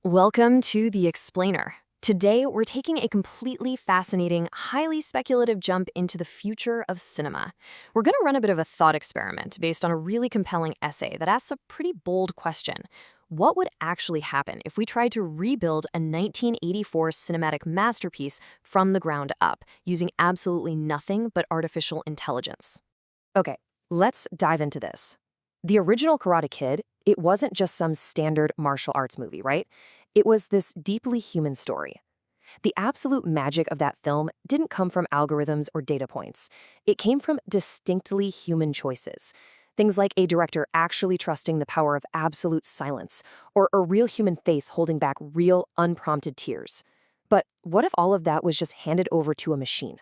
Welcome to The Explainer. Today, we're taking a completely fascinating, highly speculative jump into the future of cinema. We're going to run a bit of a thought experiment based on a really compelling essay that asks a pretty bold question. What would actually happen if we tried to rebuild a 1984 cinematic masterpiece from the ground up, using absolutely nothing but artificial intelligence? Okay, let's dive into this. The original Karate Kid, it wasn't just some standard martial arts movie, right? It was this deeply human story. The absolute magic of that film didn't come from algorithms or data points. It came from distinctly human choices. Things like a director actually trusting the power of absolute silence, or a real human face holding back real, unprompted tears. But what if all of that was just handed over to a machine?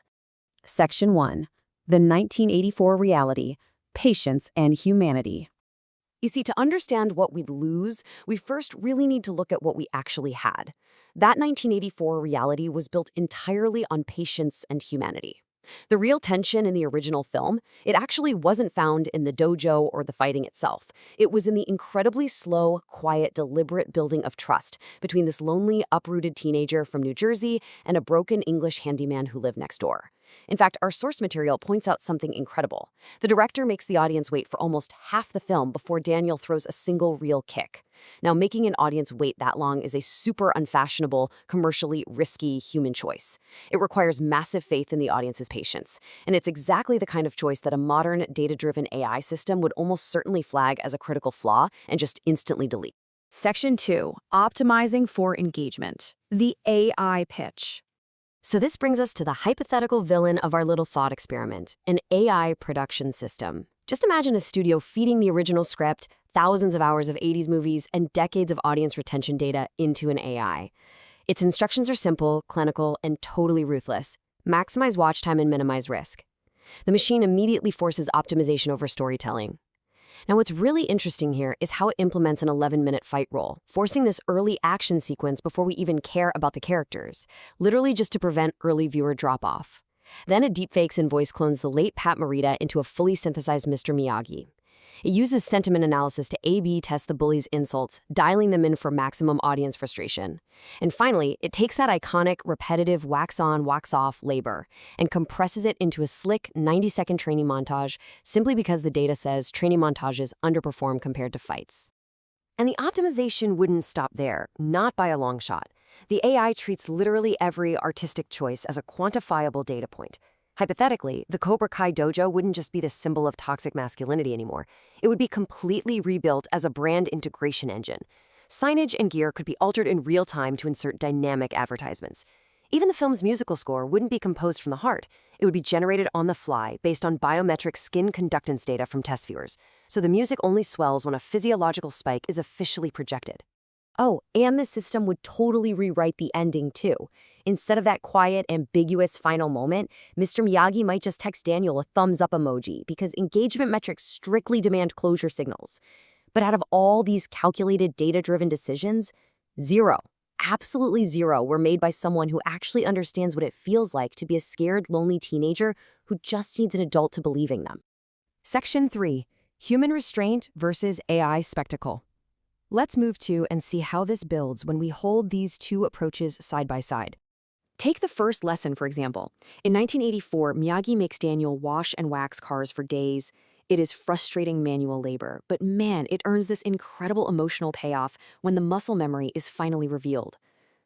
Section 1. The 1984 Reality, Patience and Humanity. You see, to understand what we'd lose, we first really need to look at what we actually had. That 1984 reality was built entirely on patience and humanity. The real tension in the original film, it actually wasn't found in the dojo or the fighting itself. It was in the incredibly slow, quiet, deliberate building of trust between this lonely, uprooted teenager from New Jersey and a broken English handyman who lived next door. In fact, our source material points out something incredible. The director makes the audience wait for almost half the film before Daniel throws a single real kick. Now, making an audience wait that long is a super unfashionable, commercially risky human choice. It requires massive faith in the audience's patience, and it's exactly the kind of choice that a modern, data-driven AI system would almost certainly flag as a critical flaw and just instantly delete. Section 2. Optimizing for Engagement. The AI Pitch. So this brings us to the hypothetical villain of our little thought experiment, an AI production system. Just imagine a studio feeding the original script, thousands of hours of 80s movies, and decades of audience retention data into an AI. Its instructions are simple, clinical, and totally ruthless. Maximize watch time and minimize risk. The machine immediately forces optimization over storytelling. Now, what's really interesting here is how it implements an 11-minute fight roll, forcing this early action sequence before we even care about the characters, literally just to prevent early viewer drop-off. Then it deepfakes and voice clones the late Pat Morita into a fully synthesized Mr. Miyagi. It uses sentiment analysis to A/B test the bully's insults, dialing them in for maximum audience frustration. And finally, it takes that iconic, repetitive wax-on, wax-off labor and compresses it into a slick 90-second training montage simply because the data says training montages underperform compared to fights. And the optimization wouldn't stop there, not by a long shot. The AI treats literally every artistic choice as a quantifiable data point. Hypothetically, the Cobra Kai dojo wouldn't just be the symbol of toxic masculinity anymore. It would be completely rebuilt as a brand integration engine. Signage and gear could be altered in real time to insert dynamic advertisements. Even the film's musical score wouldn't be composed from the heart. It would be generated on the fly based on biometric skin conductance data from test viewers. So the music only swells when a physiological spike is officially projected. Oh, and the system would totally rewrite the ending, too. Instead of that quiet, ambiguous final moment, Mr. Miyagi might just text Daniel a thumbs-up emoji because engagement metrics strictly demand closure signals. But out of all these calculated, data-driven decisions, zero, absolutely zero, were made by someone who actually understands what it feels like to be a scared, lonely teenager who just needs an adult to believe in them. Section 3. Human Restraint versus AI Spectacle. Let's move to and see how this builds when we hold these two approaches side by side. Take the first lesson, for example. In 1984, Miyagi makes Daniel wash and wax cars for days. It is frustrating manual labor, but man, it earns this incredible emotional payoff when the muscle memory is finally revealed.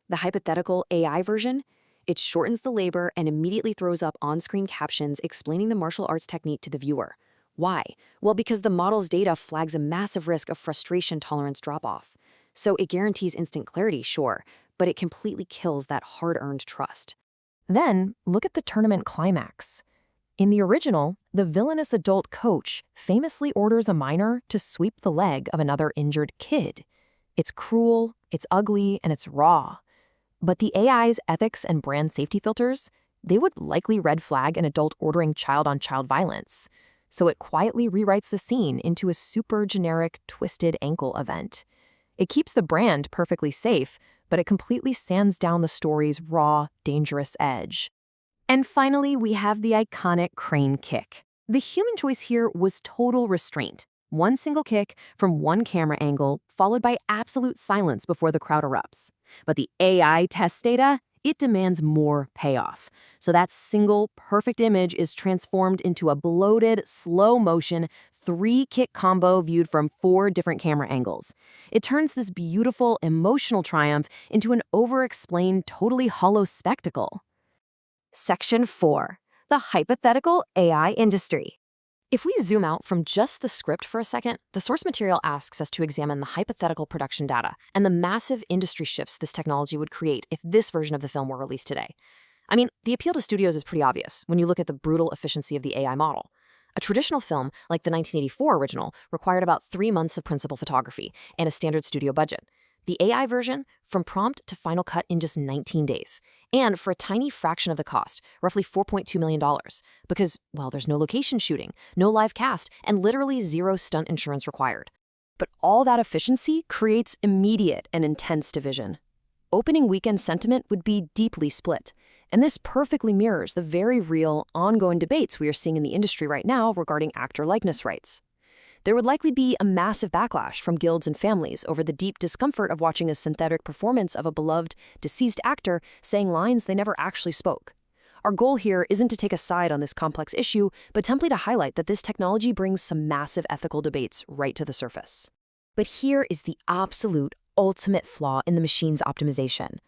The hypothetical AI version? It shortens the labor and immediately throws up on-screen captions explaining the martial arts technique to the viewer. Why? Well, because the model's data flags a massive risk of frustration tolerance drop-off. So it guarantees instant clarity, sure, but it completely kills that hard-earned trust. Then, look at the tournament climax. In the original, the villainous adult coach famously orders a minor to sweep the leg of another injured kid. It's cruel, it's ugly, and it's raw. But the AI's ethics and brand safety filters, they would likely red flag an adult ordering child-on-child violence. So it quietly rewrites the scene into a super generic twisted ankle event. It keeps the brand perfectly safe, but it completely sands down the story's raw, dangerous edge. And finally, we have the iconic crane kick. The human choice here was total restraint. One single kick from one camera angle, followed by absolute silence before the crowd erupts. But the AI test data, it demands more payoff. So that single perfect image is transformed into a bloated, slow-motion, three-kick combo viewed from 4 different camera angles. It turns this beautiful, emotional triumph into an over-explained, totally hollow spectacle. Section 4. The hypothetical AI industry. If we zoom out from just the script for a second, the source material asks us to examine the hypothetical production data and the massive industry shifts this technology would create if this version of the film were released today. I mean, the appeal to studios is pretty obvious when you look at the brutal efficiency of the AI model. A traditional film, like the 1984 original, required about 3 months of principal photography and a standard studio budget. The AI version, from prompt to final cut in just 19 days. And for a tiny fraction of the cost, roughly $4.2 million. Because, well, there's no location shooting, no live cast, and literally zero stunt insurance required. But all that efficiency creates immediate and intense division. Opening weekend sentiment would be deeply split. And this perfectly mirrors the very real, ongoing debates we are seeing in the industry right now regarding actor likeness rights. There would likely be a massive backlash from guilds and families over the deep discomfort of watching a synthetic performance of a beloved, deceased actor saying lines they never actually spoke. Our goal here isn't to take a side on this complex issue, but simply to highlight that this technology brings some massive ethical debates right to the surface. But here is the absolute, ultimate flaw in the machine's optimization.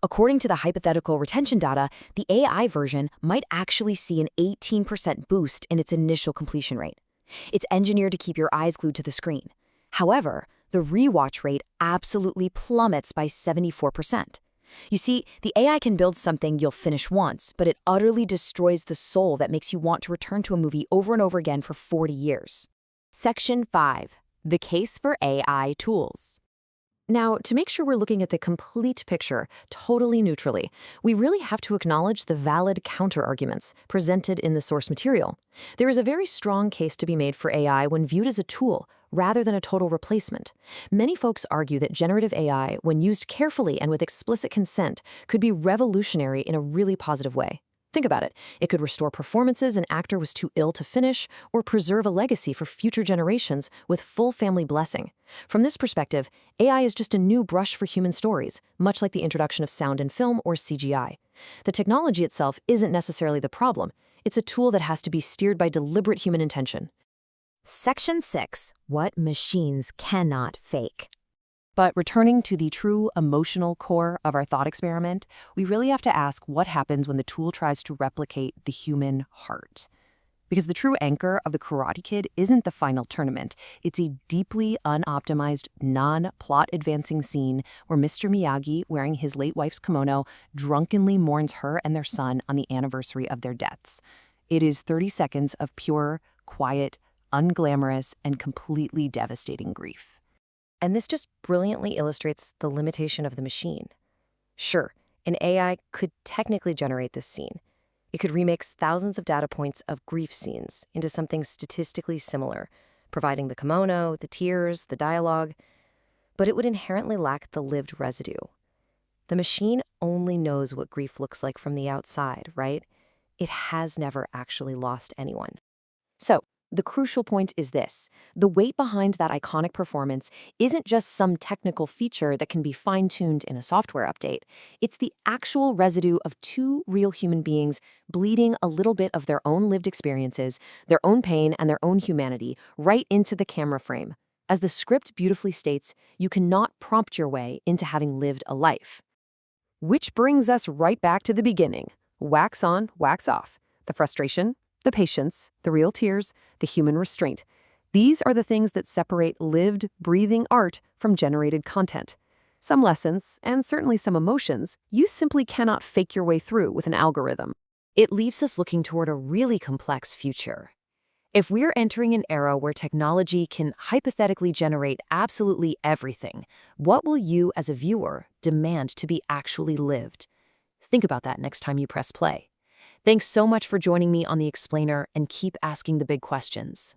According to the hypothetical retention data, the AI version might actually see an 18% boost in its initial completion rate. It's engineered to keep your eyes glued to the screen. However, the rewatch rate absolutely plummets by 74%. You see, the AI can build something you'll finish once, but it utterly destroys the soul that makes you want to return to a movie over and over again for 40 years. Section 5. The case for AI tools. Now, to make sure we're looking at the complete picture totally neutrally, we really have to acknowledge the valid counter-arguments presented in the source material. There is a very strong case to be made for AI when viewed as a tool rather than a total replacement. Many folks argue that generative AI, when used carefully and with explicit consent, could be revolutionary in a really positive way. Think about it. It could restore performances an actor was too ill to finish, or preserve a legacy for future generations with full family blessing. From this perspective, AI is just a new brush for human stories, much like the introduction of sound in film or CGI. The technology itself isn't necessarily the problem. It's a tool that has to be steered by deliberate human intention. Section 6. What machines cannot fake. But returning to the true emotional core of our thought experiment, we really have to ask what happens when the tool tries to replicate the human heart. Because the true anchor of the Karate Kid isn't the final tournament. It's a deeply unoptimized, non-plot advancing scene where Mr. Miyagi, wearing his late wife's kimono, drunkenly mourns her and their son on the anniversary of their deaths. It is 30 seconds of pure, quiet, unglamorous, and completely devastating grief. And this just brilliantly illustrates the limitation of the machine. Sure, an AI could technically generate this scene. It could remix thousands of data points of grief scenes into something statistically similar, providing the kimono, the tears, the dialogue, but it would inherently lack the lived residue. The machine only knows what grief looks like from the outside, right? It has never actually lost anyone. So, the crucial point is this. The weight behind that iconic performance isn't just some technical feature that can be fine-tuned in a software update. It's the actual residue of 2 real human beings bleeding a little bit of their own lived experiences, their own pain, and their own humanity right into the camera frame. As the script beautifully states, you cannot prompt your way into having lived a life. Which brings us right back to the beginning. Wax on, wax off. The frustration, the patience, the real tears, the human restraint. These are the things that separate lived, breathing art from generated content. Some lessons, and certainly some emotions, you simply cannot fake your way through with an algorithm. It leaves us looking toward a really complex future. If we're entering an era where technology can hypothetically generate absolutely everything, what will you, as a viewer, demand to be actually lived? Think about that next time you press play. Thanks so much for joining me on The Explainer, and keep asking the big questions.